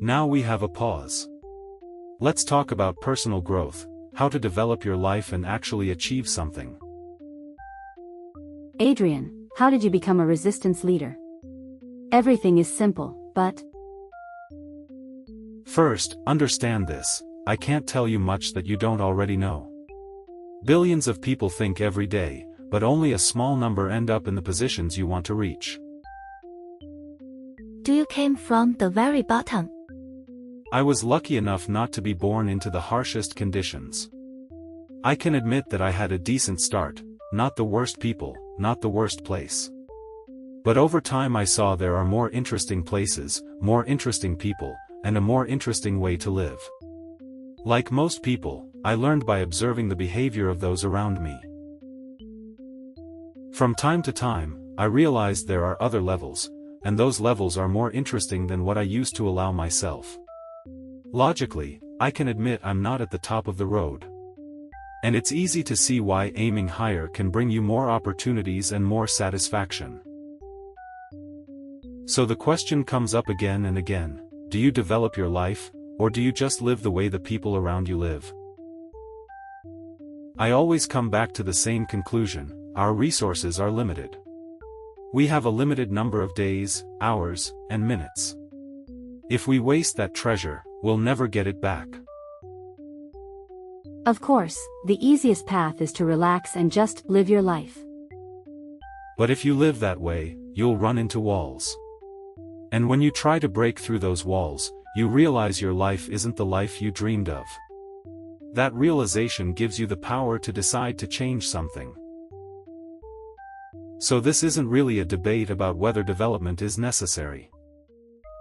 Now we have a pause. Let's talk about personal growth, how to develop your life and actually achieve something. Adrian, how did you become a resistance leader? Everything is simple, but First, understand this: I can't tell you much that you don't already know. Billions of people think every day, but only a small number end up in the positions you want to reach. Do you came from the very bottom? I was lucky enough not to be born into the harshest conditions. I can admit that I had a decent start, not the worst people, not the worst place. But over time I saw there are more interesting places, more interesting people, and a more interesting way to live. Like most people, I learned by observing the behavior of those around me. From time to time, I realized there are other levels, and those levels are more interesting than what I used to allow myself. Logically, I can admit I'm not at the top of the road. And it's easy to see why aiming higher can bring you more opportunities and more satisfaction. So the question comes up again and again: do you develop your life, or do you just live the way the people around you live? I always come back to the same conclusion: our resources are limited. We have a limited number of days, hours, and minutes. If we waste that treasure, we'll never get it back. of course, the easiest path is to relax and just live your life. But if you live that way, you'll run into walls. And when you try to break through those walls, you realize your life isn't the life you dreamed of. That realization gives you the power to decide to change something. So this isn't really a debate about whether development is necessary.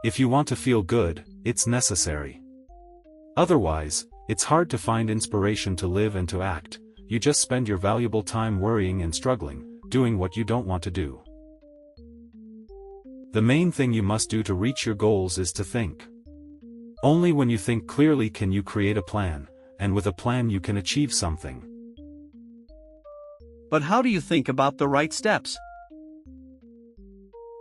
If you want to feel good, it's necessary. Otherwise, it's hard to find inspiration to live and to act. You just spend your valuable time worrying and struggling, doing what you don't want to do. The main thing you must do to reach your goals is to think. Only when you think clearly can you create a plan, and with a plan you can achieve something. But how do you think about the right steps?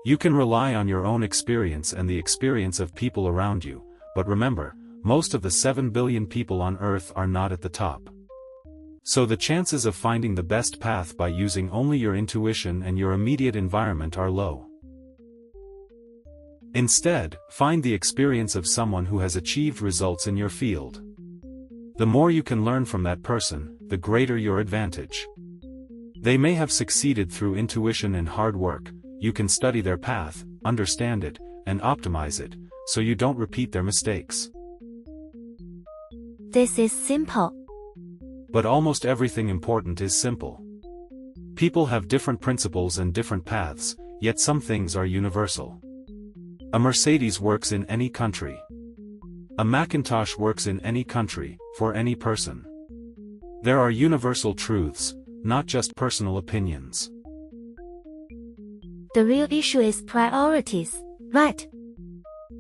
You can rely on your own experience and the experience of people around you, but remember, most of the 7 billion people on Earth are not at the top. So the chances of finding the best path by using only your intuition and your immediate environment are low. Instead, find the experience of someone who has achieved results in your field. The more you can learn from that person, the greater your advantage. They may have succeeded through intuition and hard work. You can study their path, understand it, and optimize it, so you don't repeat their mistakes. This is simple. But almost everything important is simple. People have different principles and different paths, yet some things are universal. A Mercedes works in any country. A Macintosh works in any country, for any person. There are universal truths, not just personal opinions. The real issue is priorities, right?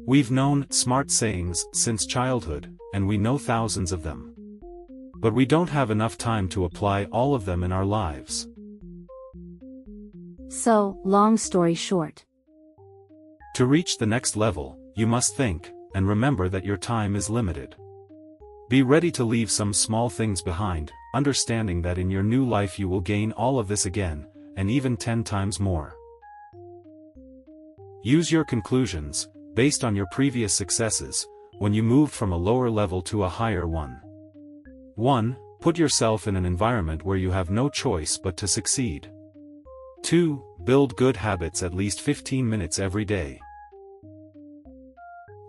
We've known smart sayings since childhood, and we know thousands of them. But we don't have enough time to apply all of them in our lives. So, long story short. To reach the next level, you must think, and remember that your time is limited. Be ready to leave some small things behind, understanding that in your new life you will gain all of this again, and even 10 times more. Use your conclusions, based on your previous successes, when you moved from a lower level to a higher one. 1. Put yourself in an environment where you have no choice but to succeed. 2. Build good habits at least 15 minutes every day.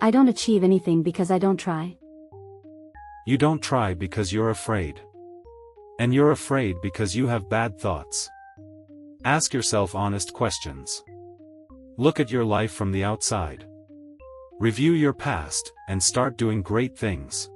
I don't achieve anything because I don't try. You don't try because you're afraid. And you're afraid because you have bad thoughts. Ask yourself honest questions. Look at your life from the outside. Review your past, and start doing great things.